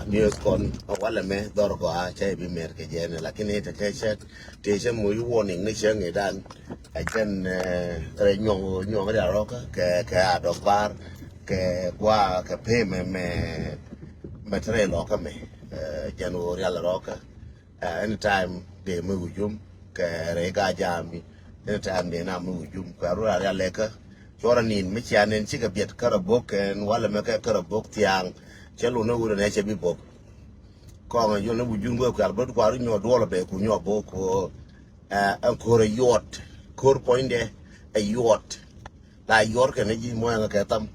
news con wala me dor go a che bi mer ke jen lakini te ke chet te che mu warning ni chen e dan a chen re nyong da ro ke a do par ke kwa ke pe me tre lo ka me january al ro anytime de mu jum ke re ga jami anytime de na mu jum ka ro ya le ka chora nin mi chanen chi ka biet ka bok en wala me ka bok tiang chelo no wuro ne che bi bok ko ma yo no bu jun go ka ba ko ri nyo do be ku nyo bo ko ko re yot kor poinde a yot la yor ke ne ji mo nga ka tam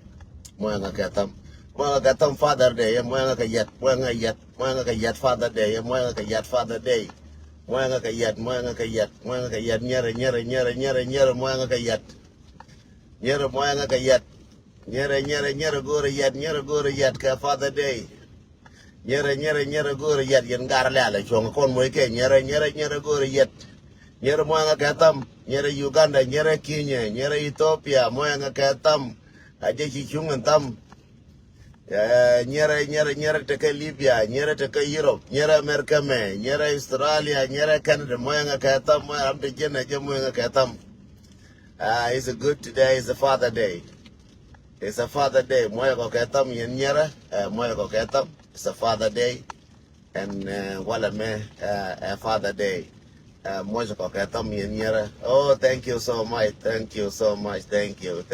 father day mo nga ka yet father day mo nga ka yet father day mo nga ka yet nyere mo nga ka yet nyere mo nga ka yet nyere go yet ka father day nyere go yet yen gar la la chong kon mo ke nyere go yet nyere mo nga ka tam nyere Uganda nyere Kenya nyere Ethiopia mo nga ka tam aje chi chung tam nyere te ka Libya nyere te ka Europe nyere America me nyere Australia nyere Canada mo nga ka tam mo am de jena je mo nga ka tam it's a good today is a father day. It's a father day. Moya ko ketam yen nyera. Moya ko ketam. It's a father day. And wala me a father day. Moya ko ketam yen nyera. Oh, thank you so much. Thank you so much. Thank you.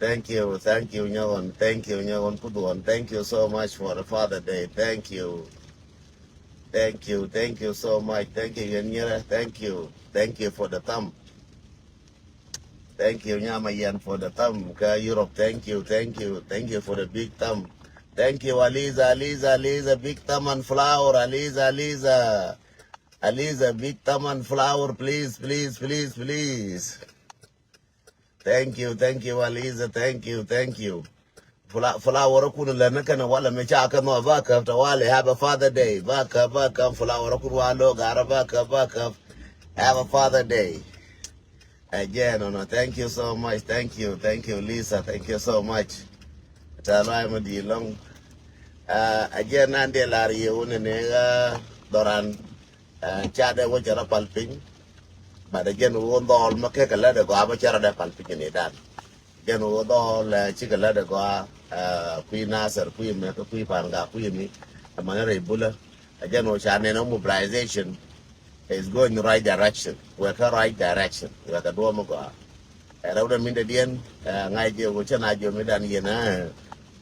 Nyagon. Thank you, Nyagon Kuduan. Thank you so much for the father day. Thank you so much. Thank you, yen nyera. Thank you for the thumb. Thank you, Nyamayan, for the thumb. Europe, thank you for the big thumb. Thank you, Aliza, big thumb and flower. Aliza, big thumb and flower, please. Thank you, Aliza, thank you. Flower kun la nakana wala me chaka no baka tawale have a father day. Baka flower kun walo gara baka have a father day. Again, no, thank you so much. Thank you, Lisa. Thank you so much. Talai mo di long. Again, nande lari une nega doran chade wo chara palping. But again, wo dol make kala de go aba chara de palping ni dan. Again, wo dol chikala de go kui nasar kui me kui panga kui mi amana rebula. Again, wo chane no mobilization is going in the right direction. We're the right direction. We're the door go. And I don't mean the end. I do what I do. Me done here.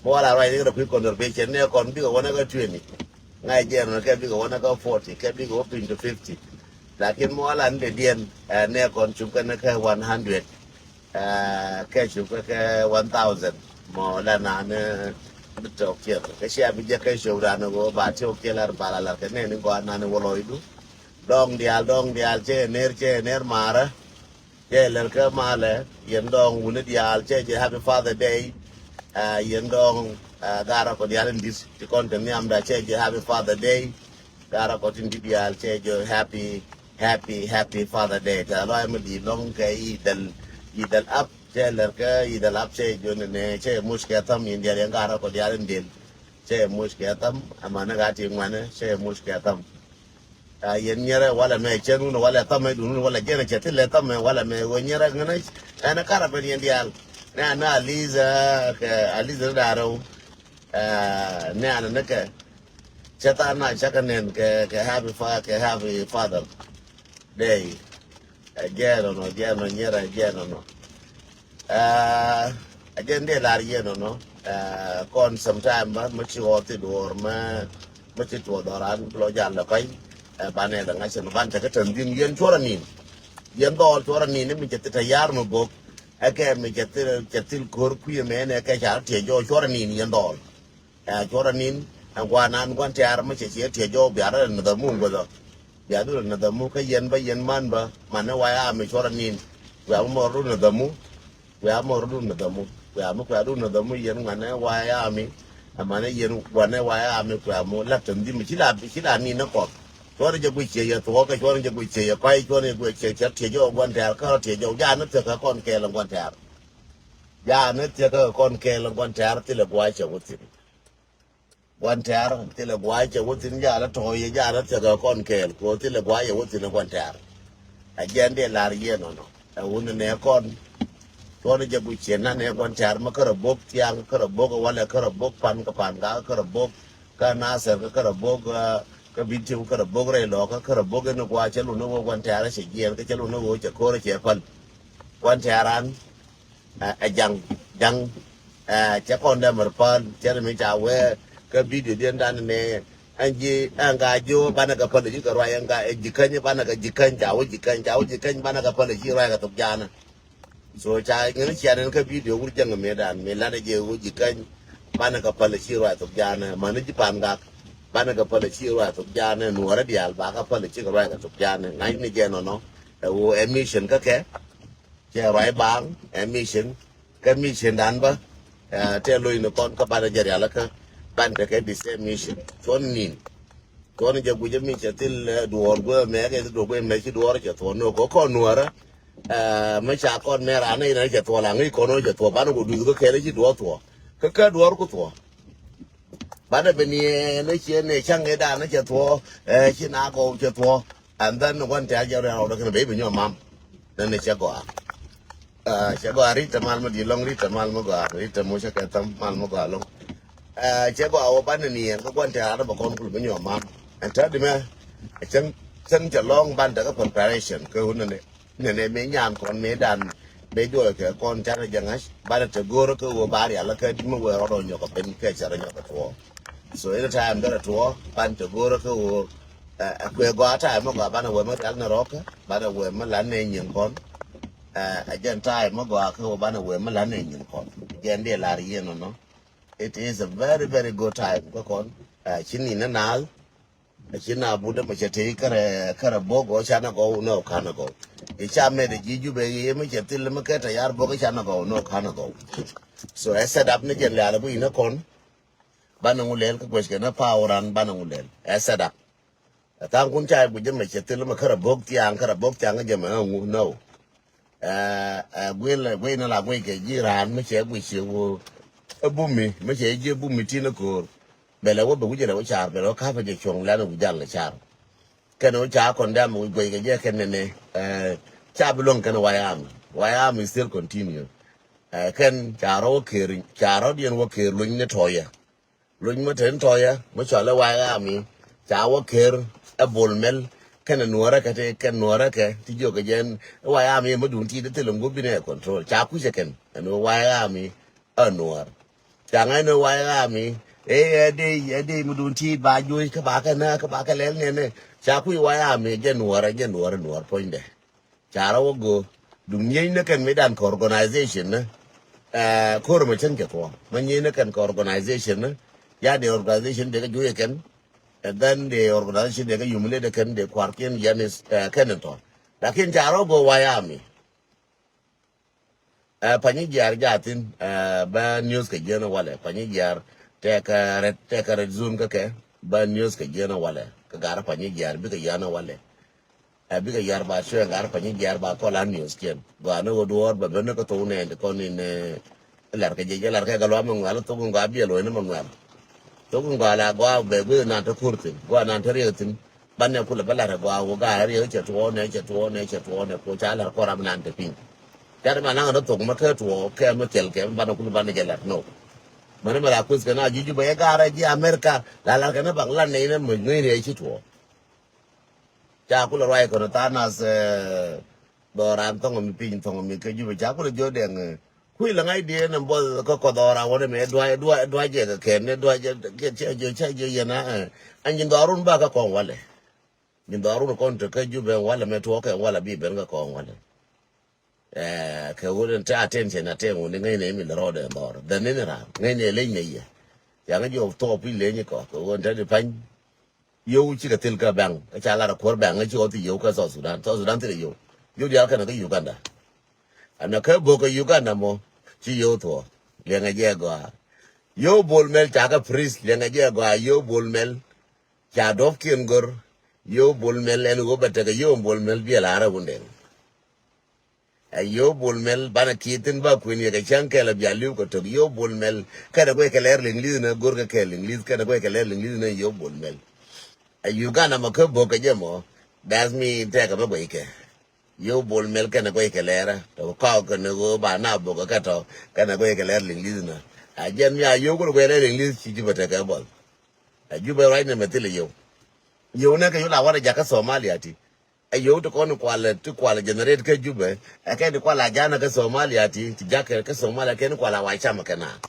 More I write the quick conversation. They can be one go 20. I do. Can be one go 40. Can be up into 50. Like in more than the end. And they can chuka 100. Catch you 1,000. More than an talk here. Kasi abija kasi udah nago baca okelar balala. Kene ni gua nane woloidu. Dong dial che ner mara che lerka male yen dong wune dial che happy father day yen dong gara ko dial ndis ti konten ni amda che happy father day gara ko tin dial che happy father day ta lo am di long ke idal up che lerka idal up che ne che muske tam yin dial gara ko dial ndil che muske tam amana ga ti ngwane che muske tam yen nyere wala me chenu no wala tame dunu wala jere chetile tame wala me wonyera ngana ana kara ben yendial na aliza daro ne ana nake cheta na chakanen ke happy father day again no nyera again no again de la yeno no kon sometime ma chi oti dor ma chi to doran lo jalla kai bane da ngachen ban ta katan din yen choranin yen dol choranin mi jette ta yar no bok ake mi jette kor ku ye ne ka ja te jo choranin yen dol choranin angwanan gwan tiar ma che te jo biara na da mun go do ya du na da mu ka yen ba yen man ba man wa ya mi choranin wa mo ru na da mu wa mo ru na da mu wa mo ka ru na da mu yen man wa ya mi amane yen wa ne wa ya mi kwa mo la tan di mi chila ni na ko chore je guiche ya to ka chore je guiche ya pai chore guiche chat te jo gwan ter ka te jo ya no te ka kon ke la gwan ter ya no te ka kon ke la gwan ter te le bua che guti quan tear ti le gwa che wutin ja la to ye ja la te ga kon kel ko ti le gwa ye wutin quan tear a jen de lar ye no a un ne kon to ne je bu chen na ne quan tear ma ka bok tiang ka bok wala ka bok pan ga ka bok ka na ser ka bok ka bin ti ka bok re lo ka bok ne gwa che lu no quan tear che jen ka che lu no che ko che pan quan tear an a jang cha con da mar pan cha mi cha we ka video den dan ne anji anga jo bana ka pale ji ka rwa anga jikan bana ka jikan jikan bana ka pale ji rwa ka to jana so cha ngin cha den ka video gur jang me dan me la je u jikan bana ka pale ji rwa to jana man ji pan ga bana ka pale ji rwa to jana nuara dial ba ka pale ji rwa ka to jana ngai ni je no o emission ka ke che rwa bang emission ka mission dan ba te loy no kon ka bana jari ala ka ban ka ke dise mission ton nin kon je guje mi chatil duor go me ke do go me chi duor che to no ko nuara me cha kon me ra ne na che to la ngi kono che to ban go du go ke le chi duor to ka duor ko to bana be ni ne che ne chang e da na che to chi na go che to and then one ta ja ra do ke be be nyo mam ne che go che go rita mal mo di long rita mal mo go rita mo che ka tam mal mo go long che go awo ban ni ko kon ta da ba kon ku nyo mam and ta di me chânจะลองban da ka preparation ko ne me nyan kon me dan be do ke kon ta da jangas ban ta go ro ko ba ri ala ka di mo go ro nyo ko ben ke cha nyo ko to so every time da to ban ta go ro ko kwe go ta mo ga ban we mo dal na ro ka ban we mo la ne nyin kon again time mo go ko ban we mo la ne nyin kon again de la ri no it is a very very good time ko kon chini na nal china buda ma chete kare bogo chana go no kana go e cha me de jiju be ye me chete le me keta yar bogo chana go no kana go so I set up ne jen la bu ina kon banangulel ko kwes na pauran banangulel I set up ta kun cha bu je me chete le me kare bog tiang je me no gwel la gwe ke jiran me che bu chi wo bumi me che je bumi tina ko bele wo be wujele wo char bele ka fa je chong la no jal char keno cha kon da mu gwe ke je ken ne cha bulon kan wayam is still continue ken charo ker charo dien wo ker luñ ne toya luñ mo ten toya mo cha la wayam cha wo ker a bolmel ken nuora ka te ken nuora ke ti jo ke jen wayam mo dun ti de te lungo bine control cha ku je ken no wayam a nuor cha ngai no wayam ade mudun ti ba joy ka ba ka lel ne cha ku wayam je nuora poinde chara wo go dum nyi ne kan medan ko organization ne ko ro chen ke to man nyi ne kan ko organization ne ya de organization de joye kan and then the organization de yumle de kan de kwarken yanis kan to lakin chara go wayam pani jar jatin ba news ke jena wala pani jar te ka red zoom ka ke ba news ke jena wala ka gara pani jar bi ka yana wala bi ka yar ba so gara pani jar ba ko la news ken go no go do ba ben ko to ne ko ni ne lar ke je lar ke ga lo mo ngalo to go bi lo ne mo ngalo to go la go be na to kurtin go na to retin ban ne kula bala go ga re che to ne ko cha la ko ram nan te pin dar ma na no to ma ka to ke ma tel ke ban ko ban je la no mana ma la kus kana jiju ba ga ra ji america la kana bangla ne ne mo ngi re chi to cha ku la rai ko ta na se do ran to mi pin to mi ke ju cha ku le jo de nge ku la ngai de ne bo ko do ra wo me do je ka ke ne do je ke che je na an jin do run ba ka ko wale jin do run ko to ke ju be wala me to ke wala bi ben ka ko wale ke wurin ta attention na te ngun ngai ne mi ro de dor de ne ra ngai ne le ne ya ga jo to pi le ni ko won ta de pan yo chi ka til ka bang ka cha la ko bang ga jo ti yo ka so sudan ti yo dia ka na ka uganda ana ka bo ka uganda mo chi yo to le nga je go yo bol mel ta ka priest le nga je go yo bol mel cha dof kin gor yo bol mel en go ba ta yo bol mel bi la ra bunde Yo bulmel bana kitin ba kuin ye chang ke la bialu ko to yo bulmel kada ko ke ler lingli na gor ke lingli kada ko ke ler lingli na yo bulmel you gana makabo ke jemo das mi te ka ba ke yo bulmel kana ko ke ler to ka ko ne go ba na bo ka to kana ko ke ler lingli na a jen mi a yo ko ler lingli chi ji bata ka bol a ju ba right na metile yo na ka yo la wara jaka Somalia ti ayo to kono kwala generate ke jube akeni kwala jana ke Somalia ti jake ke Somalia ken kwala wa chama kana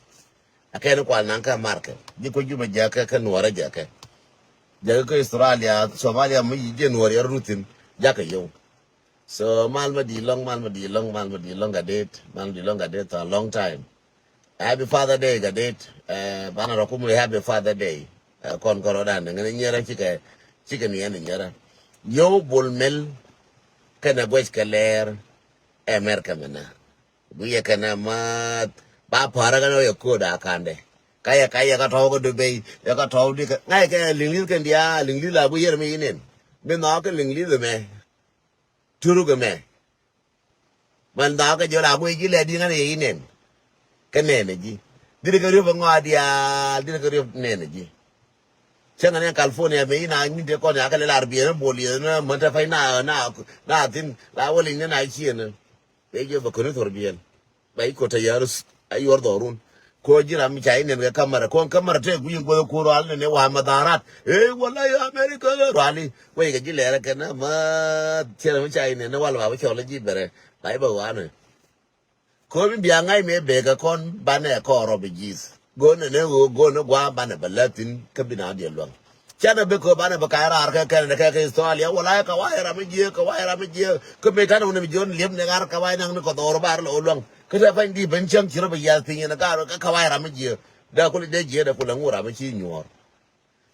akeni kwala nanka marke diko jube jake ke nuara jake ke Australia Somalia mu je nuara rutin jake yo so malma di long gadet a long time happy father day gadet bana rokumu happy father day kon korodan ngene nyera chike ni ene nyera yo bulmel kana gwes kaler America mena buye kana mat ba para kana yo koda kande kaya ka tawo do be ya ka tawo di ngai ka lingli kan dia lingli la bu yer me inen be na ka lingli de me turu ga me man da ka jo la bu ji le di ngane inen kane ne ji di ka rio ngwa dia di ka rio ne ne ji Changa California me ina ni de ko ya ka le arbia boli na mata fai na tin la woli ne na chi ne be je ba ko ne torbien bai ko ta yarus ayor dorun ko jira mi chai ne ga kamera te guyin go ko ro al ne wa madarat wallahi America rali we ga jile ra kana ma tira mi chai ne wal ba chola ji bere bai ba wa ne ko mi bia ngai me be ga kon ba ne ko ro be jis go ne gwa bana balatin kabina de long chana be ko bana ba kaira ka Australia wala ka waira me je ko me tan ne jon lem ne gar ka waina ne ko dor bar lo long ka ta fan di ban cham chiro ba ya tin ne ka waira me je da ko de je da ko ngura me chi nyor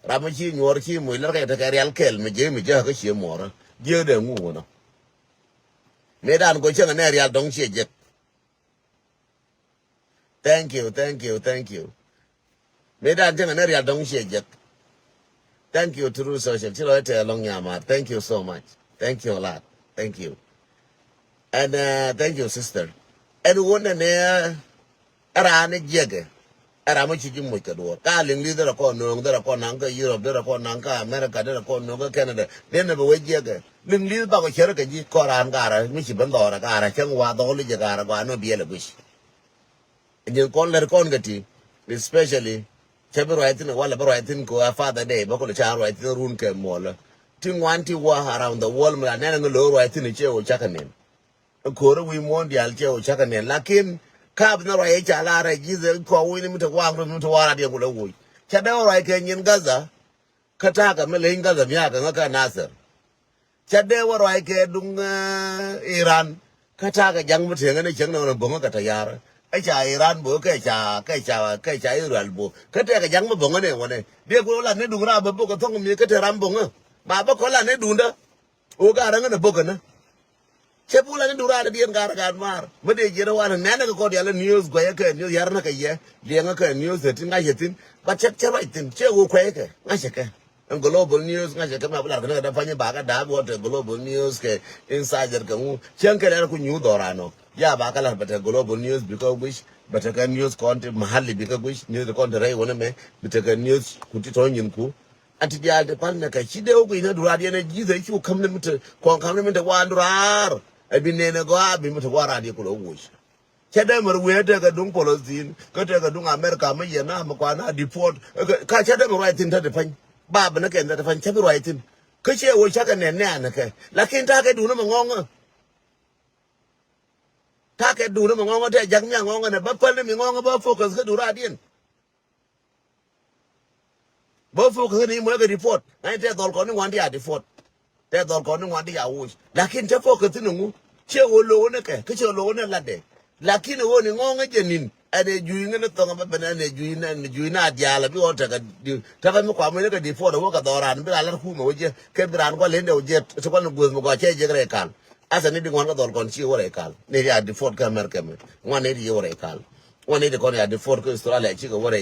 ra me chi nyor chi mu la ka ta ka real kel me je ka chi mora je de ngu no me dan ko changa ne real dong chi je Thank you. Meda jenga neri adong shejek. Thank you True Social. Chilo ete long yama. Thank you so much. Thank you a lot. Thank you. And thank you sister. And one ne ara ne jege. Ara mo chiji mo kador. Ka lingli dara ko no dara ko nanga Europe dara ko nanga America dara ko no Canada. Den ne we jege. Lingli ba ko chere ka ji koran gara mi chi bandora gara changwa do li jegara ba no biele bush. Jin kon ler kon gati especially chabe writing wala ba writing ko father day ba ko cha writing run ke mola tin wanti wa around the world mala nana ngolo writing che o chakanen ko ro wi mondial che o chakanen lakin ka na ro ye cha la ra jize ko wi ni mita wa ro mita wara de ko lo wo cha da ro ke nyin gaza kata ka mele gaza miya ka ka nasir cha de wa ro ke dung Iran kata ka jang mute ngane chang na bonga ka ta yara cha Iran bo cha Israel bo kete ka jang mo bonga ne wone de ko la ne dungra ba bo ko thong mi kete ram bonga ma ba ko la ne dunda o ga ranga ne boga na che pula ne dura de bien gar mar me de jere wana ne ko de la news go ya ke news yar na ka ye de nga ka news tin nga yetin ba che right tin che wo kwe ke nga che ke global news nga che ke ma bla ka da fanye ba ka da bo global news ke insider ka mu chen ke la ku nyu dorano ya ba kala bata global news because which bata ka news content mahali because which news content rai wona me bata ka news kuti to nyin ku anti dia de pan ka chi de ko ina dura de ne ji sai ku kam ne mita ko kam ne mita wa durar abi ne ne go abi mita wara de ko lo wush che de mer we de ka dung Palestine ka de ka dung America me ye na ma kwa na deport ka che de mer right tin ta de pan ba ba ne ke da pan che right tin ka che wo cha ka ne ne na ka lakin ta ka du na ma ngong ta ke du na ngongo te jang nya ngongo ne ba pal mi ngongo ba focus ke du ra dien ba focus ni mo ga report ai te dol ko ni wan dia report te dol ko ni wan dia wo lakin te focus ni ngu che wo lo ne ke che lo ne la de lakin wo ni ngongo je nin ade ju ngene to ba bana ne ju na dia la bi o ta ka mi kwa mo ne ka report wo ka doran bi la ku mo je ke bran ko le ne o je to ko no go mo ko che je gre kan asa ni di ngwan ka dol kon chi wore kal ne ya di fort ka America me ngwan ne di wore kal ngwan ne di kon ya di fort ko Australia chi ko wore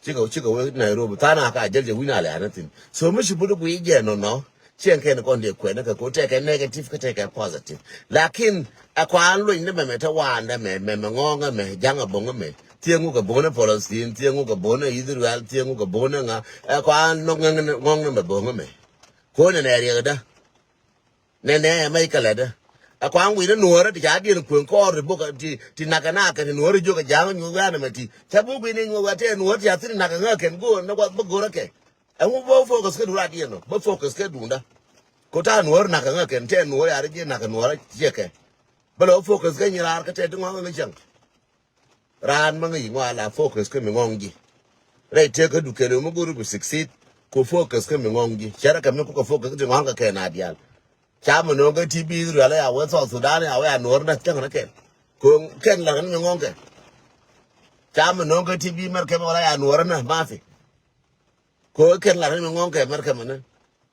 chi ko we Nairobi tana ka jelje wina le anatin so mi shi budu ku ije no chen ken kon de kwen ka ko take negative ka take positive lakin akwa lu ne me ta wanda me ngonga me janga bonga me tiengu ka bona Palestine tiengu ka bona Israel tiengu ka bona nga akwa no ngong me bonga me ko ne ria da ne mai kala da akwa ngwi ne nuora ti ja di kwen ko re boka ti nakana ka ni nuora jo ka janga nyu ga na mati tabu bi ne nyu wa te nuora ti atri nakanga ken go na kwa go ra ke amu bo focus ke dura di no bo focus ke dunda kota nuor na kanga ken te nuor ya je na nuor cheke balo focus ke nyira ka te ngwa ngi chang ran ma ngi ngwa la focus ke mi ngongi re te ke du ke no muguru bu succeed ko focus ke mi ngongi chara ka mi ko focus ke ngwa ke na dial cha mo no ke tb ru ala ya wa so sudan ya wa nuor na chang na ke ko ken la mi ngonge cha mo no ke tb mer ke ma ya nuor na ma fi ko ken la mi ngonge mer ke ma na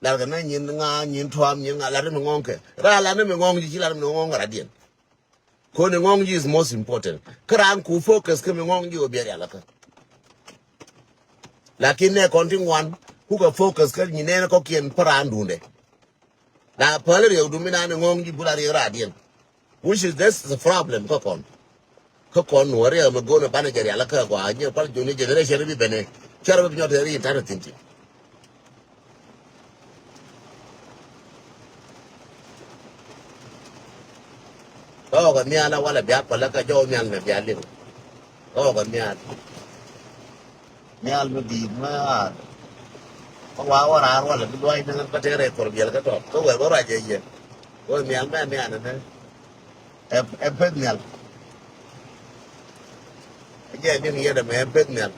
la ga na nyin nga nyin twam nyin nga la mi ngonke ra la mi ngong ji la mi ngong ra dien ko ni ngong ji is most important kran ku focus ke mi ngong ji obi ya la ka lakin ne konting one ku ka focus ke ni ne ko kien para ndunde la pale re du mi na ni ngong ji bula ra dien which is this is a problem ko kon no re ma go na bana ja la ka kwa ni par ju ni generation bi bene chara bi nyote ri ta tinti oh ga mi ala wala bia pala ka jo mi al me bia le oh ga mi al me di ma ko wa ra wala bi doi na ka te re por biel ka to ko we ra je ye ko mi al me mi an ne pet mi al ye ni ye da me pet mi al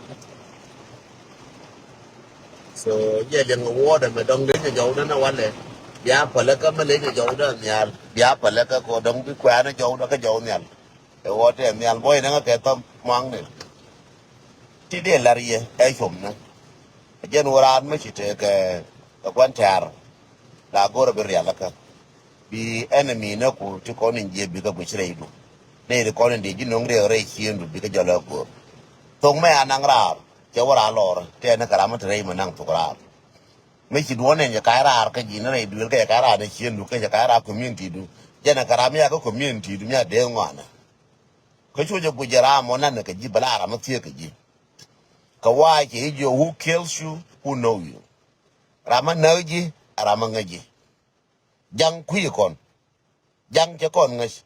so ye le ngo da me dong de jo na wala bia pala ka me le jo da mi al bia pala ka ko dong bi kwa na jo da ka jo mi al e wo te mi al boy na ka to mang ne ti de la rie e chum na jen waran me chite ke kwan tar la gora be ria la ka bi enemy na ku ti ko ni je bi ka bu chire du ne de ko ni ji nong re chi ndu bi ka jala ko tong me anang ra je wara lor te na kara ma tre ma nang to ra me chi do ne ya ka ra ka ji na re du ka ka ra de chi ndu ka ka ra community du je na kara mi ya ko community du mi ya de ngwana ko chu je bu jara mo na ka ji bala ra ma tie ka ji Kawai ke jo who kills you, who know you. Rama naji, rama ngaji. Jang kui kon, jang che kon ngas.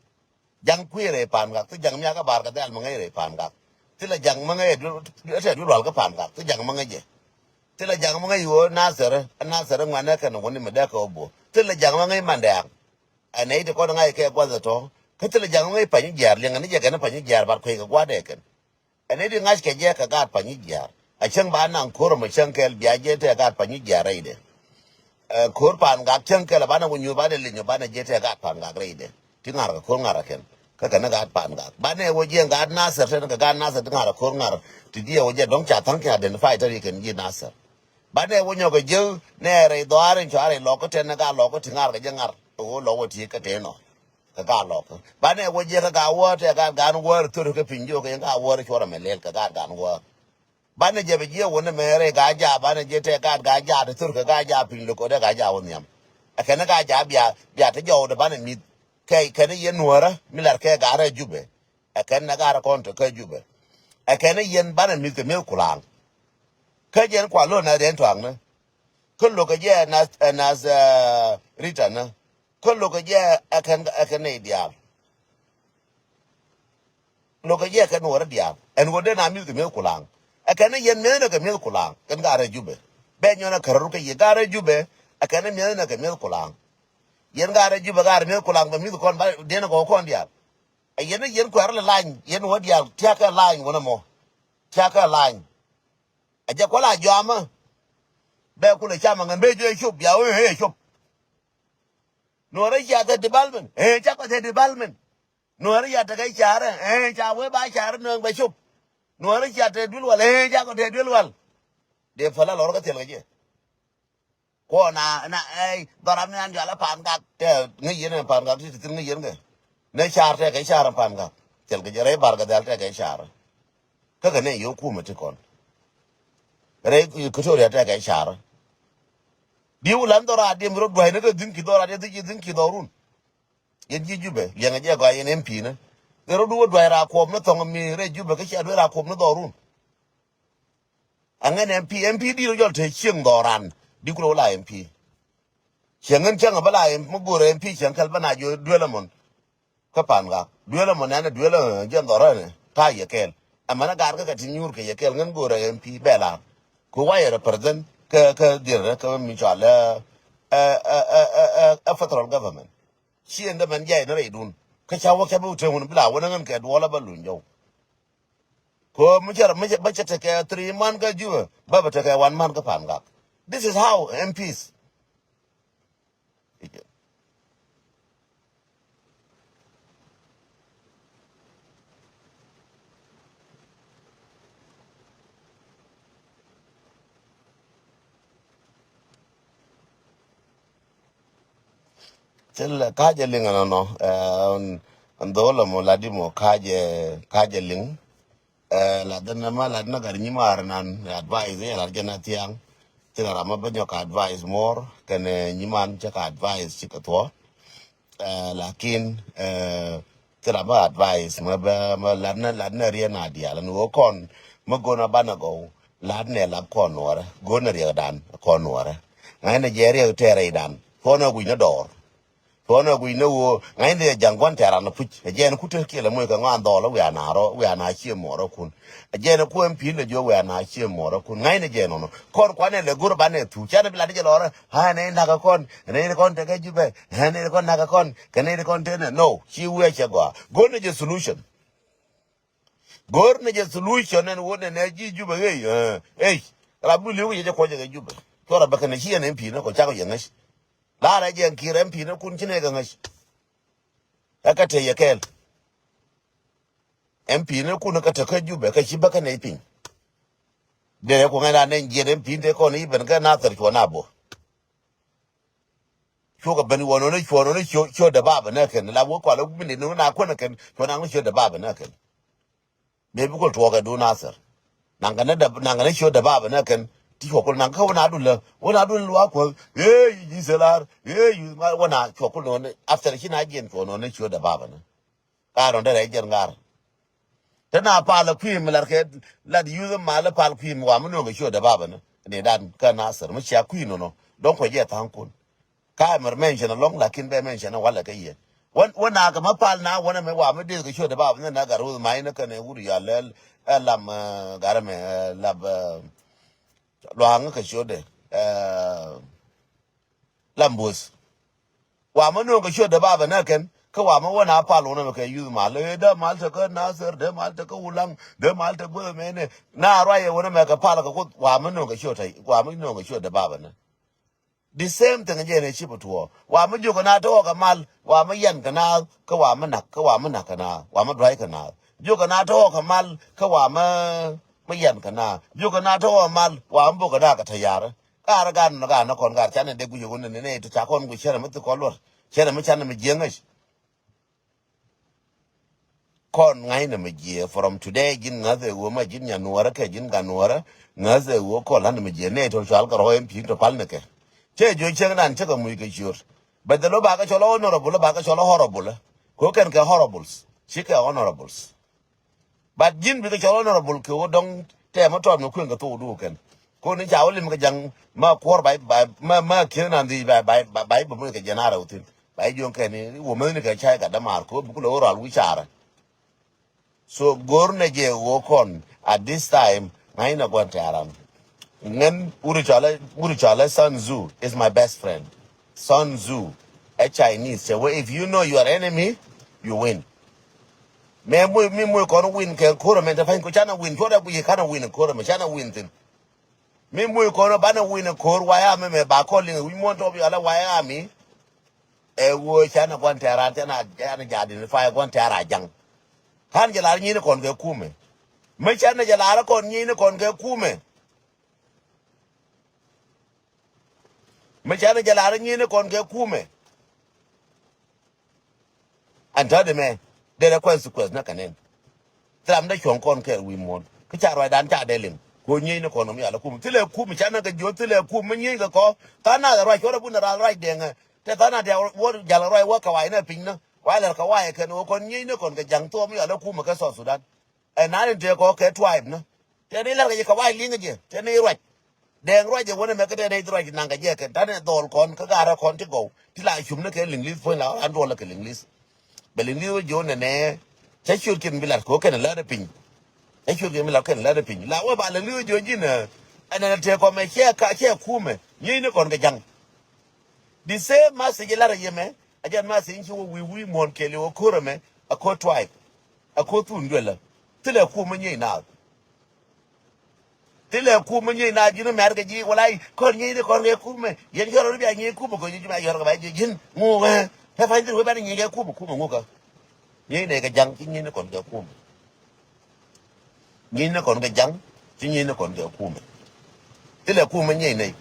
Jang kui re pan gak, tu jang mya ka bar ka dal mangai re pan gak. Tila jang mangai du ase du wal ka pan gak, tu jang mangai je. Tila jang mangai yo nasere ngwana ka no woni medaka obo. Tila jang mangai mandak. Anei de kon ngai ke kwa zato. Tila jang mangai pa ni jar lenga ni je kana pa ni jar bar ko ga kwa de kan. Ene di ngas ke je ka gat pa ni jar a chang ba nan kor ma chang kel bia je te gat pa ni jar ide kor pan ga chang kel ba na nyu ba de linyo ba na je te gat pan ga ide ti ngar ka kor ngar ken ka kana gat pan ga ba ne wo je gat na ser te ga na ser ngar kor ngar ti die wo je dong cha tang ka identify ta ri ken ji na ser ba ne wo nyo ga je ne re do are cho are lo ko te na ga lo ko ti ngar ga je ngar o lo wo ti ka te no ka ga lo ko ba ne wo je ka ga wo te ga no wo to ka pinjo ka ga wo cho ra me le ka ga wo ba ne je be je wo ne me re ga ja ba ne je te ga ja de to ka ga ja pin lo ko de ga ja wo nyam a ka ne ga ja bia te jo de ba ne mi kai ka ne ye nuora mi lar ka ga ra jube a ka ne ga ra kon to ka jube a ka ne yen ba ne mi te me kulang ka je kwa lo na den twang ne ko lo ka je na rita na ko lo ka je akan ne dia lo ka je kan wora dia en wo de na mi me kulang akan ne yen me na ka me kulang kan ga ra jube be nyo na karu ka ye ga ra jube akan ne me na ka me kulang yen ga ra jube ga ra me kulang ba mi ko ba de na ko kon dia yen ko ar la lain yen wo dia tia ka lain wona mo tia ka lain aja ko la jama be ku le chama ngan be jo shop ya we he shop Nuëri ya the development cha ko the development Nuëri ya ta kai chara cha we ba chara no ba chup Nuëri ya te dul wal cha ko te dul wal de fala lor ka tel ge ko na doram nan jala pan ga te ngi yen pan ga ti ngi yen ge ne char te kai chara pan ga tel ge re bar ga dal te kai chara ka ne yo ku me ti kon re ku to ya te kai chara diu lan dora dem ro dwai ne din ki dora de din ki dorun yen ji jube yen je ga yen MP ne ro du dwai ra ko no tong mi re jube ka cha do ra ko no dorun angen MP di ro jol te chieng doran di ko la MP chiengen chang bala mo gore MP chieng kal bana jo duela mon ka pan ga duela mon ne duela jen dora ne ta ye kel amana gar ka tin yur ke ye kel ngen gore MP bela ko wa ye represent ka dir ka mi chala a federal government shi enda man jay na reidun ka chawo ka bu te hun bla wona ngan ka dola balun jo ko mu jar mu ba ta ka 3 man ka ju ba ta ka 1 man ka pan ga this is how MPs tel ka je linga no andola mo ladi mo ka je ling la dana ma la na gar ni mar nan advise la jana tiang tira rama banyo ka advise more kan ni man cha ka advise chi ka to lakin tira ba advise ma la na ria na dia la no kon ma gona bana go la ne la kon wora gona ria dan kon wora ngai na je ria tere dan kono gu na dor kono gu no wo ngai ne jangwan tera na puch je na kutel ke la mo ka ngan do la we na ro we na chi mo ro kun je na ku MP le jo we na chi mo ro kun ngai ne je no kon kwa ne le gur ba ne tu cha ne bila de lo ha ne na ka kon ne kon te ke jube ha ne kon na ka kon ke ne kon te ne no chi we che go ne je solution gor ne je solution ne wo ne ji jube hey rabu le we je ko je jube to ra ba ka ne chi ne MP ne ko cha ko ye ngai la ra je ki MP ne kun chi ne ga ngai aka te ye kel MP ne kun ka te ka jube ka chi ba ka ne pin de ko ngana ne je MP de ko ni ben ka na tar ko na bo cho ka ben wono ne cho no ne cho da ba ne ken la wo ko la bin ne na ko na ken to na ngo da ba ne ken be bu ko to ka do na sar nanga ne cho da ba ne ken ti ko na ka wona du le wona du wa ko ji selar yu ma wona cho ko no after shi na gen ko no ne cho da ba ne ka ron da re jen ngar tana pa la kwi mi lar ke la di yu ma la pa kwi mi wa mu no ga cho da ba ne dan ka na sar mu sha kwi no don ko je ta kun ka mer mention long lakin be mention wala ka ye wana ga mapal na wana me wa me de ga shoda ba na ga ru mai na ka ne wuri ya lel lam gar me lab lo hang ka shode lambus wa me no ga shoda ba na ken ka wa me wana pal wana ka yu ma le da mal ta ka na ser de mal ta ka ulang de mal ta go me ne na raye wana me ka pal ka ko wa me no ga shoda wa me no ga shoda ba na the same thing again ne chipo to wa mu jogo na to ka mal wa mu yan kana ka wa mu nak ka wa mu nak kana wa mu drai kana jogo na to ka mal ka wa mu yan kana jogo na to mal wa mu ka da ka tayar ka ra gan na kon gar chane de gu jogo ne to cha kon gu chere mu to ko lor chere mu chane mu jengas kon ngai na mu je from today jin na ze wo ma jin ya nuara ke jin ga nuara na ze wo ko lan mu je ne to chal ka ro em pi to pal ne ke che jo chen nan che ko mu ke jur but the lo ba ka cholo honorable ba ka cholo horrible ko ken ke horribles shi ke honorables but jin bi ke cholo honorable ko dong te mo to no kwen ka to du ken ko ni jaw lim ka jang ma kwor bai ma ke nan di bai bu ke janara utin bai jo ke ni wo me ni ke chai ka da mar ko bu lo ral wi chara so gor ne je wo kon at this time ngai na gwan taran ngen uri chala Sun Tzu is my best friend. Sun Tzu, a Chinese. So if you know your enemy, you win. Me kono win ke koro me tafain ko chana win ko da bu kana win koro me chana win tin. Me kono bana win koro waya me ba ko ling we want to be ala waya mi. E wo chana kwan tera tana jadi ni fa kwan tera jang. Kan jala ni kon ke kume. Me chana jala kon ni kon ke kume. Me chana jala ni kon ke kume. And tell the man, there are consequences na kanen. Tram da chon kon ke wi mon. Ka cha roi dan cha de lim. ko nyi ne ko no mi ala kum tile kum chana ga jo tile kum nyi ga ko ta na ra ko ra bu na ra de nga te ta na de wo jala ra wo ka wai na pin na wai la ka wai ke no ko nyi ne ko ga jang to mi ala kum ka so Sudan e na ne te ko ke tribe na te ni la ga ka wai linga je te ni Ruac deng Ruac je wona me ka de Ruac na ga je ke ta ne dol kon ka ga ra kon ti go ti la chum ne ke linglis fo la an do la ke linglis be linglis jo ne che chur kin bilar ko ke na la de pin e chur kin bilar ke la de pin la wa ba linglis jo ji na ana te ko me che ka che kume nyi ne kon ga jang the same message la re me ajan message chi wo wi mon ke le o ko me a ko tribe a ko tu ndwela tile kume nyi na tile kume nyi na ji no mer ga ji walai ko nyi ne kon ga kume yen joro bi nyi kume ko ji ma joro ga ji jin mu he fa ndir we ba nyi ga kume ngu ka nyi ne ga jang chi nyi ne kon ga kume nyi ne kon ga jang chi nyi ne kon ga kume tile kume nyi ne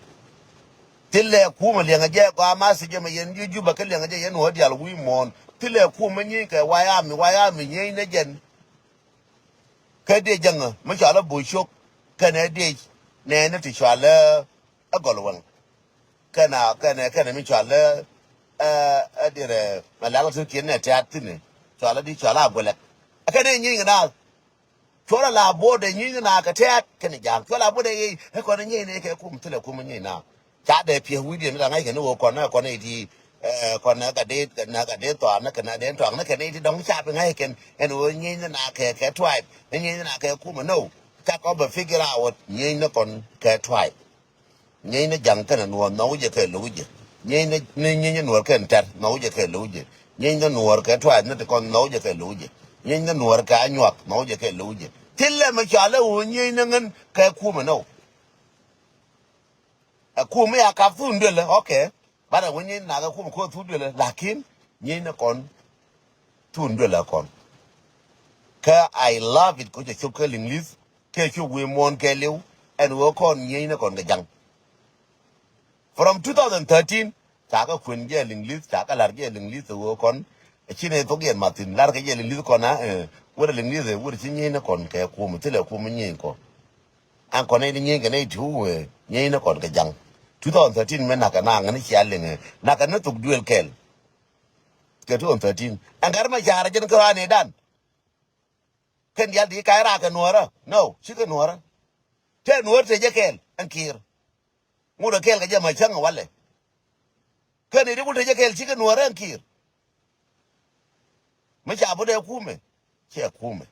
tile kume le nga je ko ma se je ma yen ju ba ke le nga je yen ho dial wi mon tile kume nyi ka wa ya mi nyi ne jen ka de jang ma cha la bu shok kana de ne ne ti cha la a golwan kana mi cha la a dire ma la su kin ne ta tin cha la di cha la gola kana nyi na chola la bode nyi na ka ta kana jang chola bode yi ko nyi ne ke kum tile kum nyi na cha de pie wi de mi la ngai ke no ko na di ko na ga de to na kana de to na ke ni dong cha pe ngai ken en o nyi na ke tribe nyi na ke kum no cha ko ba figure out nyi na kon ke tribe nyi na jang kana no je ke lu je nyi na no ke tar no je ke lu je nyi na no ke tribe na kon no je ke lu je nyi na no ka nyak no je ke lu je tille ma cha la o nyi na ngan ke kum no kum ya ka fu ndele okay bara woni na ga kum ko fu ndele lakin nyi na kon tu ndele kon ka I love it ko je chokel english ke chu we mon ke lew and wo kon nyi na kon ga jang from 2013 ta ka kun je english ta ka lar je english wo kon chine to gen matin lar ke je english kon na wo de english wo de nyi na kon ke kum tile kum nyi ko an kon ni nyi ga ne tu we nyi na kon ga jang 2013 men naka na ngani chialinge naka no tuk duel kel ke 2013 angar ma jara jen ko ane dan ken yal di kaira ka nuora no chika nuora te nuor te je kel ankir mudo kel ga jama changa wale ken ri te je kel chika nuora ankir ma cha bude kume che kume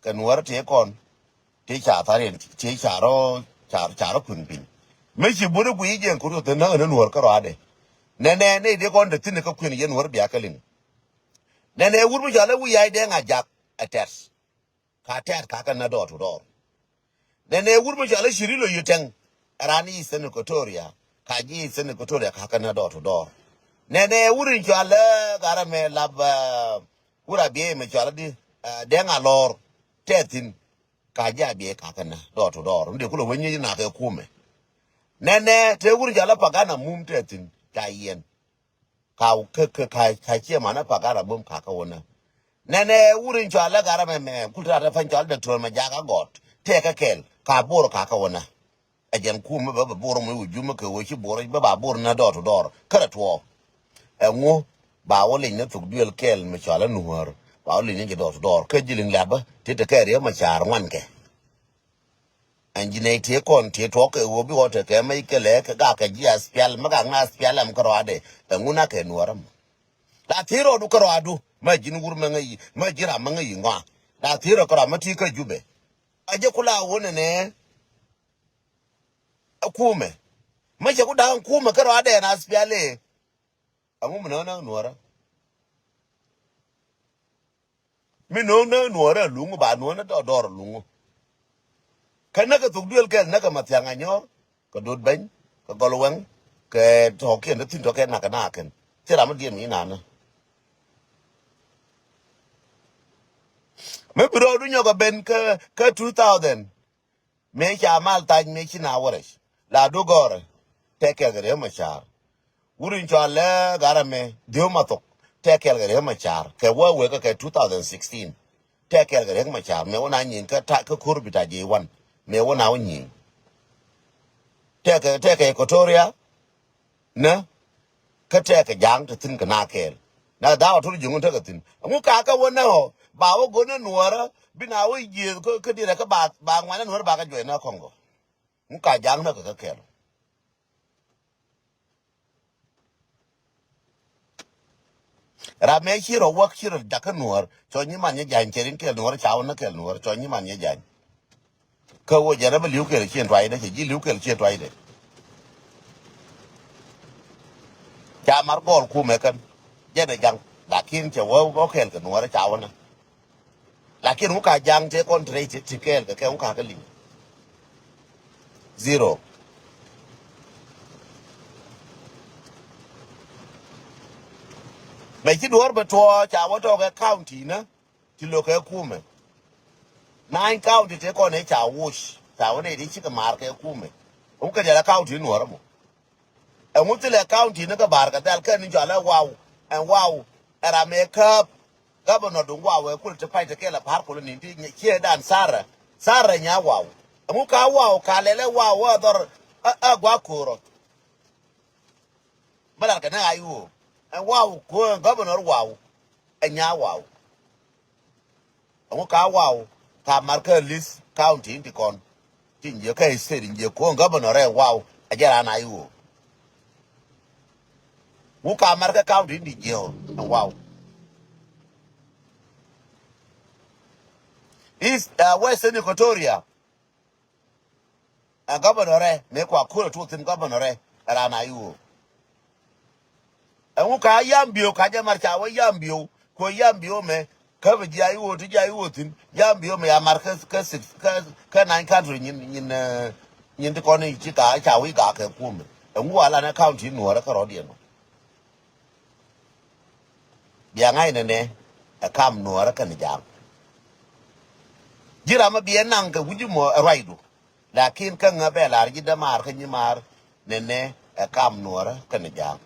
ka nuora te kon te cha taren te cha ro kun pin me chi bude ku yen ko to na nuor ka ro ade ne de kon de tin ka kun yen nuor bia kalin ne wur mu jala wu yai de nga jak ates ka ter ka ka na do to do ne wur mu jala shirilo yuten rani sen ko toria ka ji sen ko toria ka ka na do to do ne wurin jala gara me lab wura bi me jala di de nga lor tetin ka ja bi ka ka na do to do nde kulo wenyi na ka kume ne te wurin jala pagana mum tetin ka yen ka che mana pagara mum ka ka wona ne wurin jala gara me kulta da fan jala da to ma jaga got te ka kel ka bor ka ka wona ajen kume ba bor mu wujuma ka wo chi bor ba bor na do to do kara to enwo ba wole ne tuk duel kel me chala nuor ba wole ne do to do ka jilin laba te te ka re ma char wan ke anjine te kon te to ke wo bi wote ke mai ke le ka ga ka ji aspial ma ga na aspial am karo ade nguna ke nuoram la tiro du karo adu ma jin wur ma ngai ma jira ma ngai ngwa la tiro karo ma ti ka jube aje kula wona ne akume ma je ku da kume karo ade na aspiale amu mo na nuora mi no na nuora lungu ba nuora do dor lungu kana ka tuk duel kel na ka matyanga nyor ka dod ben ka golwen ke to ke na tin to ke na ka na ken tira ma diem ina na me bro du nyoga ben ka 2000 me cha mal ta me chi na wores la do gore te ke gare ma char wurin chale gara me dio ma to te ke gare ma char ke wa we ka 2016 te ke gare ma char me wona nyin ka ta ka kurbita je wan me wona wonyi teke Equatoria na ka teke jang to tin kana kel na da to jungun to tin mu ka wona ho ba wo go na nuora bina wo ye ko dire ka ba ngwana nuora ba ka jwe na Congo mu ka jang na ka kel ra me hiro wak hiro da ka nuor to nyi man ye jan cherin kel nuor chawo na kel nuor to nyi man ye jan ka wo jara ba liu kel chen twai de ji liu kel chen twai de cha mar gol ku me kan je de jang lakin che wo kel ka nuor chawo na lakin mu ka jang te kontre ti kel ka mu ka liu zero me chi duor be to chawo to ka county na ti lo ka ku me 9 county te ko ne chawo chawo ne di chi ka mar ka ku me mu ka jara county nuor mo and what the county in the barca that can enjoy wow and wow and I make up governor don't wow we could to fight the killer park in here than Sarah nya wow and muka wow kalele wow other guacoro but I can ayu and wow governor wow and nya wow and muka wow ka marker list county in the con tin your case said in your governor wow I get an ayu muka marka county in the jail and wow East Western Equatoria and governor me kwa kula to tin governor rana yu and muka yambio kaja marcha wa yambio ko yambio me ka bi ayu to jayu tin yambio me amarka ka 9 country nyin to koni chika cha wi ga ka kume and wala na county no ra ka rodien ya ngai ne a kam no ra kan jam jira ma bien nang ka wuju mo raidu lakin ka ngabe lar ji da mar ka nyimar nene e kam nuora kan jang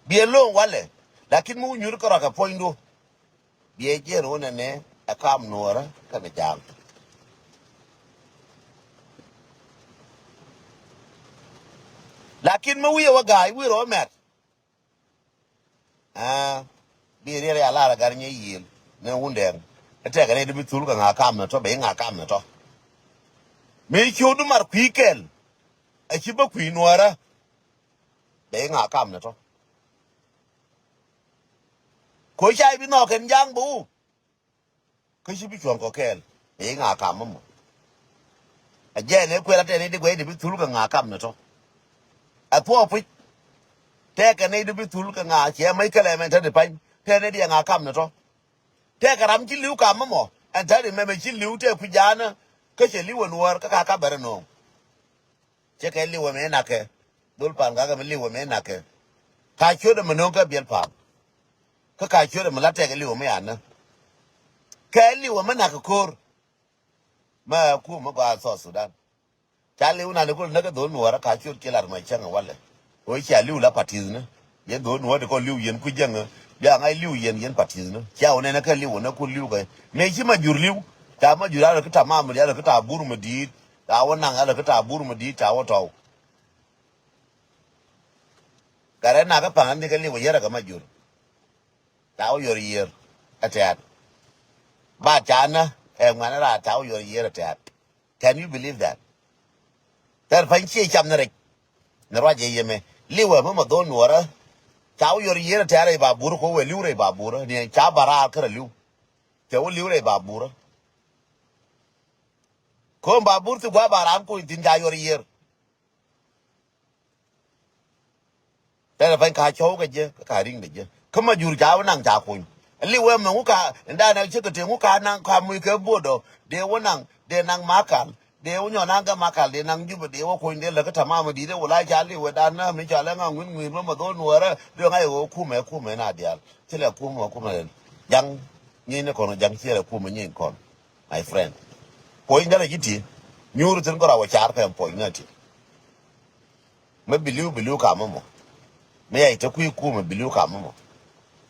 bie lo wale lakin mu nyur ko ka poindo bie jero nene e kam nuora kan jang lakin mu wiye wa gai wi ro met bi re ala la gar nye yil ne wunden ete ga ne de bitul ka nga kam na to be nga kam na to me chodu mar kwikel a chi ba kwi nuora be nga kam na to ko chai bi no ken jang bu ko chi bi chon ko kel be nga kam mo a je ne kwela te ne de gwe de bitul ka nga kam na to a po pi te ka ne de bitul ka nga che mai kele men te de pan te ne de nga kam na to te ka ram chi liu kam mo an ta de me chi liu te ku jana ka che liu nuor ka bare no che ke liu me na ke dul pan ga me liu me na ke ka chu de mo ka biel pa ka chu de mo la te ke liu me an ke liu me na ka kor ma ku mo ga so Sudan cha liu na ne ko na ka do nuor ka chu ke lar ma chen wale o cha liu la patizna ye do nuor de ko liu yen ku jeng ya ngai liu yen patizna cha o ne na ka liu na ku liu ga me chi ma jur liu ta ma jura ka ta ma mu ya ka ta buru mu di ta wannan ala ka ta buru mu di ta wato kare na ka pan de ka liu yera ka ma jur ta o yor yer atat ba cha na e ngwana ra ta o yor yer atat can you believe that tar pan chi cham na re na ra je yeme liu ma do nuora ta o yor yer atat ba buru ko we liu re ba buru ni cha bara ka liu te o liu re ba buru ko ba buru tu gwa bara ko tin ja yor yerแต่ไปขาโชกันเยอะขาริ่งเยอะเขามาอยู่จ้านั่งจ้าคุยลิเวมันกูขาได้ในเชื่อกันเถอะกูขานั่งความมือเก็บบัวดเดี๋ยวนั่งเดี๋ยวนั่งมากันเดี๋ยวย้อนนั่งก็มากันเดี๋ยวนั่งอยู่เดี๋ยวคุยเดี๋ยวแล้วก็ทำมาดีเดี๋ยวไล่จ้าลิเวด้านน่ะไม่จ้าแล้วงงเงินมาโดนหัวแล้วเรื่องไอ้โอ้คู่แม่น่าเดียวเชื่อแล้วคู่แม่ยังนี่นะคนยังเชื่อแล้วคู่แม่ยังคน my friend พอยนั่นแหละยิ่งทีมิวรู้ถึงก็เราว่าชาร์กันพอยนั่นทีไม่บิลิวขามั่งme ai ta ku me bilu ka mo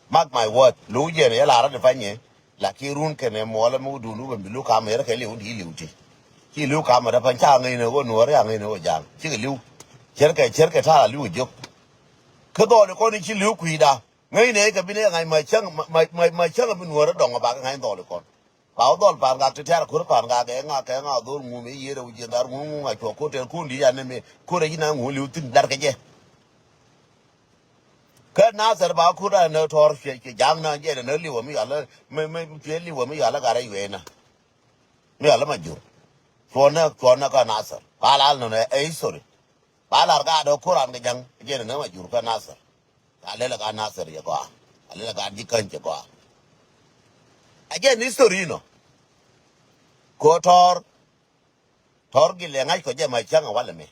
mark my word lu je ne la ra de fanye la ki run kene mo la mu du nu ben bilu ka me ra ke liu di liu ti ki liu ka ma da pan cha ngai ne go Nuëri ngai ne go jang ki liu cher ke ta liu jo ke do le ko ni ki liu kui da ngai ne ka bi ne ngai ma chang bi Nuëri dong ba ngai do le ko ba do ba ga te ta ko pa ga nga do mu me ye ro je dar mu nga ko te ku ndi ya ne me ko re ina ngu liu tin dar ke je cái na ser ba khu ra nó thor cái giang na je nó liu mi ala me che liu mi ala ga ra yue na mi ala ma ju cho na ka na ser ba la no ne ai sorry ba la ga do kuran ga jang je no ma ju ka na ser ale la ga na ser ye ko ale la ga di kan je ko aje ni story no ko thor gi le ngai ko je ma chang wala me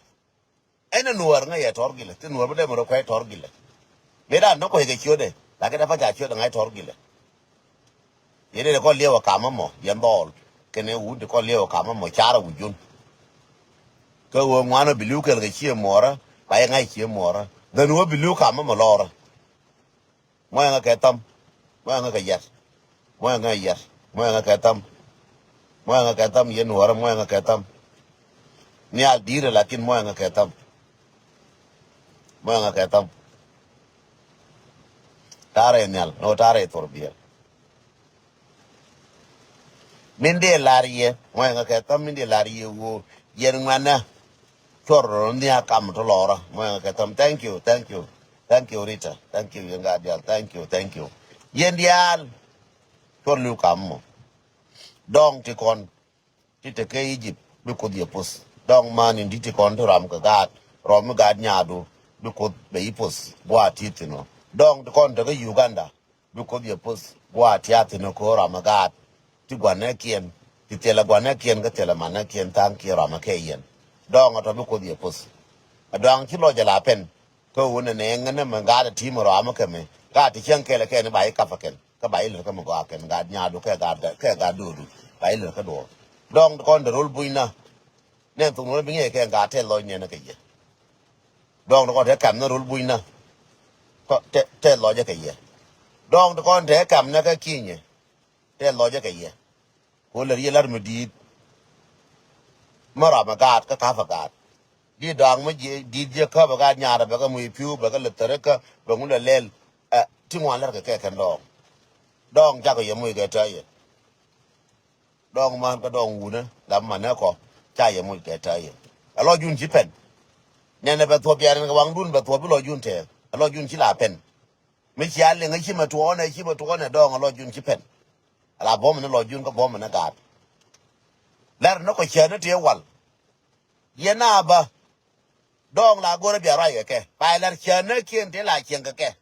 ena nuar ngai ya thor gi le tin nuar be mo ko thor gi le mira no ko ke chode la ke da fa ja chode ngai thor gi le yene ko lewa kama mo yambol kene wood ko lewa kama mo chara wujun ko wo ngwana bilu ke ke chie mora ba ngai chie mora den wo bilu kama mo lora mo nga ke tam mo nga ke yas mo nga yas mo nga ke tam mo nga ke tam yen wora mo nga ke tam ni al dire lakin mo nga ke tam mo nga ke tam tare nyal no tare torbia minde larie mo nga ke tam minde larie wo yen ngwana chorro ndia kam to lora mo nga ke tam thank you Rita thank you Yangadial thank you yen dial chor lu kam mo dong ti kon ti te ke Egypt bi ko die pos dong man indi ti kon to ram ka gat rom ga nyadu bi ko be ipos bwa titino dong ti kon to ke Uganda bi ko die pos bwa tiatino ko ram gat ti gwane kien ti tela gwane kien ga tela mana kien tan ki ram ke yen dong to bi ko die pos dong ti lo jala pen ko wona ne ngane ma ga ti mo ram ke me ga ti chen ke le ke ne bai ka fa ken ka bai le ka mo ga ken ga nyadu ke ga du bai le ka do dong kon de rul buina ne tu no bi nge ke ga te lo nye na ke ye dong ko te kam na rul buina ko te lo je ke ye dong kon te kam na ka kinye te lo je ke ye ko le ye lar mu di mara ma ga ka fa ga di dang ma di je ka ba ga nya ba ka mu piu ba ka le tere ka ba mu le lel ti ngwan lar ke kan dong ja ko ye mu ke ta ye dong man ka dong wu ne lam man ne ko cha ye mu ke ta ye alo jun ji pen ne ne ba to bia ne wang dun ba to bi lo jun te alo jun ji la pen mi chi ale ngai chi ma to ne dong alo jun ji pen ala bom ne lo jun ko bom ne ga lar no ko che ne te wal ye na ba dong la go re bia ra ye ke ba lar che ne kien te la kien ke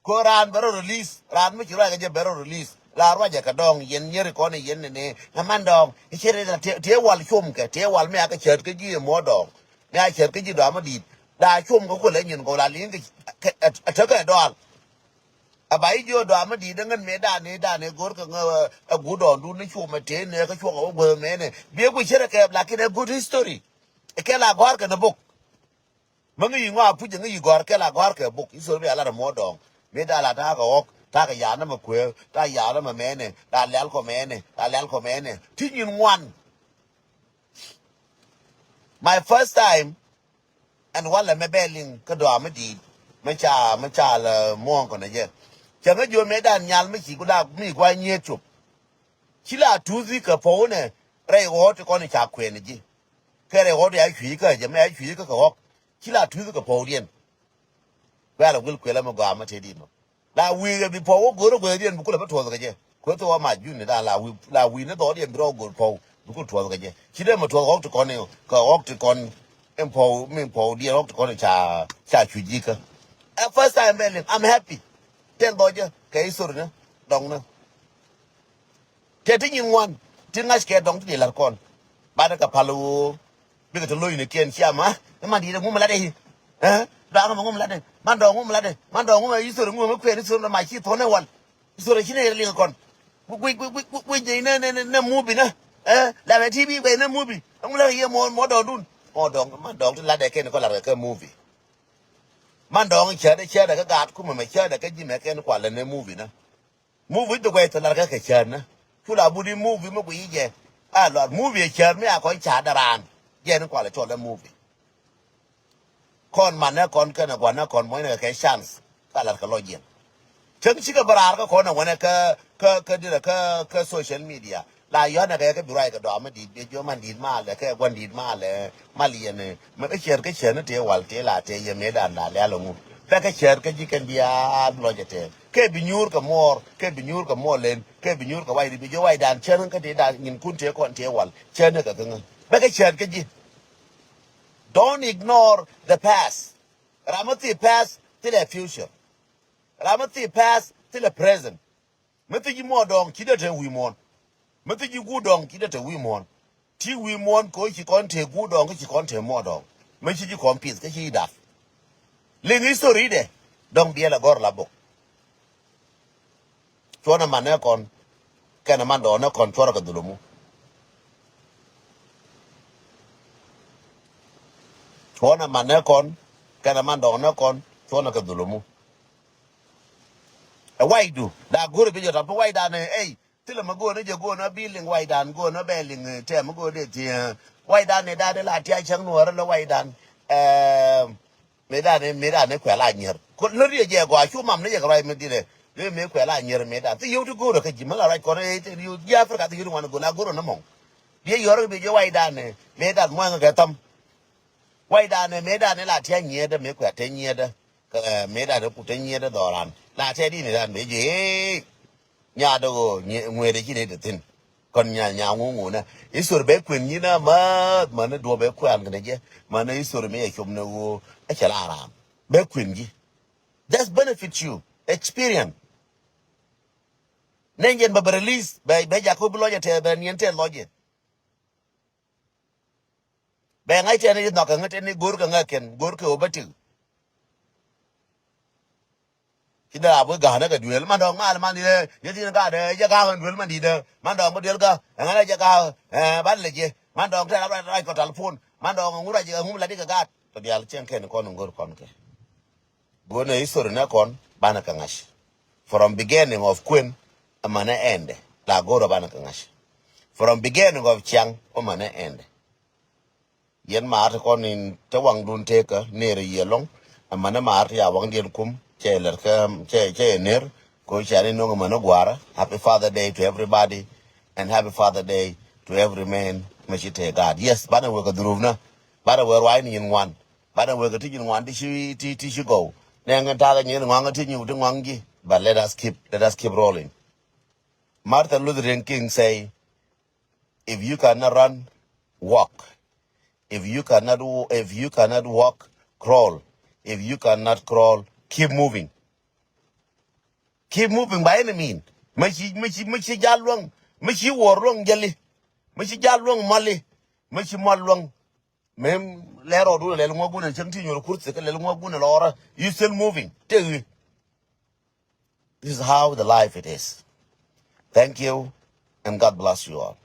ko ran bero release ran mi chi ra ga je bero release la roja ka dong yen nyeri ko ne yen ne man dong chere da te wal chum ke te wal me aka chet ke ji mo dong na chet ke ji da ma di da chum ko le nyin ko la lin ke ta ka dol abai jo da ma di dangan me da ne gor ka a gu don du ne chum te ne ka chum ko go me ne be ku chere ke la ke good history e ke la gor ka na buk mangi ngwa pu je ngi gor ke la gor ke buk iso be ala mo dong me da la ta ka ok ta ka ya na ma kwe ta ya na ma mene ta lel ko mene tin yin one my first time and wala me belling ka do amadi me cha la mo ko na je cha ga jo me dan nyal me chi kula mi kwa nye chup chila tuzi ka po ne re ho to ko ni cha kwe ni ji ke re ho ya hwi ka je me ya hwi ka ko chila tuzi ka po dien wala wil kwe la mo ga ma te di no la wi bi po go ro go dien bu ko la to ga je ko to ma ju ni da la wi ne do dien bro go po bu ko to ga je chi de mo to ho to ko ne ko to kon empo mi po dien ho to ko cha chu ji ka first time belling I'm happy ten do je ke sur ne dong ne te tin yin wan tin ngas ke dong ti la kon ba da ka palu bi ka to lo ni ken chiama ma di de mu ma la de da no ngum la de man do ngum la de man do ngum yi suru ngum ko ni suru ma chi to ne wal suru chi ne li kon wi ne mubi na la be tv be ne mubi ngum la ye mo do dun mo do man do la de ken ko la ke movie man do che de ka gat ku me che de ka ji me ken kwa la ne movie na movie the way to like a chana. Kula budi movie mo kuije. Ah Lord movie chana me a koi chadaran. Yen quality chola movie. Con mana con kana guana con moina ke chance. Kala ka login. Cheng chika barar ka kona wana ka dira ka social media. La yana ka birai ka do ma di jo man di ma le ka wan di ma le maliene. Ma ka cher ka cher na te wal te la te ye me dan la le lo ka cher ka ji kan dia lojete. Ke binyur ka mor, ke binyur ka molen, ke binyur ka wai di jo wai dan cher ka te dan ngin kun te kon te wal. Cher na ka ngan. Ba ka cher ka ji. Don't ignore the past. Ramati past till the future. Ramati past till the present. Meti ji mo dong kida te wi mon. Meti ji gu dong kida te wi mon. Ti wi mon ko chi kon te gu dong chi kon te mo dong. Me chi compete ke chi daf. Ling history de dong biela gor la bok. Chona mane kon kana mando na kon chora ka dulumu. Chona mane kon kana mando na kon chona ka dulumu. Why do that go to be your top why down hey till I'm go to go no building why down go no belling tem go de why down that la tia chang no ro why down me da ne kwa la nyer ko no ri je go chu mam ne je right me dire me kwa la nyer me da you to go to ka jima la right ko you ya africa to you want to go la go no mo ye yor be je why down me da mo ga tam why down me da ne la tia nyer de me kwa te nyer de me da ku te nyer de doran la te di ne dan be je nya do Nuëri chi ne de tin kon nya ngu na isur be kwen ni na ma ne do be kwan ne je ma ne isur me e chom ne wo e chala ram be kwen gi just benefit you experience nengen ba release be ja ko blo je te be nien te loje be ngai te ne no ka ngate ni gor ka ngaken gor ko batil kita abu gana ka duel mandong man di de yeti ka de ja ka duel man di de mandong mo duel ka ngala ja ka ban le je mandong ta ra ko telefon mandong ngura je ngum la di ka gat to dial chen ken kon ngor kon ke gona isor na kon bana ka ngash from beginning of queen amana end la goro bana ka ngash from beginning of chang amana end yen ma ta kon in te wang dun te ka ne re yelong amana ma ya wang dien kum Cheler che ner ko chari no ngama no gwara. Happy Father Day to everybody and happy Father Day to every man machite God. Yes, bana we ka duruvna. Bana we wine in one. Bana we ka tijin one ti go. Nenga taga nyen nganga tinyu de ngwangi. But let us keep rolling. Martin Luther King say, if you cannot run, walk. If you cannot walk, crawl. If you cannot crawl, keep moving. Keep moving by any means. Machi jalwang, machi warwang jali, machi jalwang mali, machi malwang. Mem lero do le ngwaguna chanti nyoro kurse ke le ngwaguna lora. You still moving. This is how the life it is. Thank you, and God bless you all.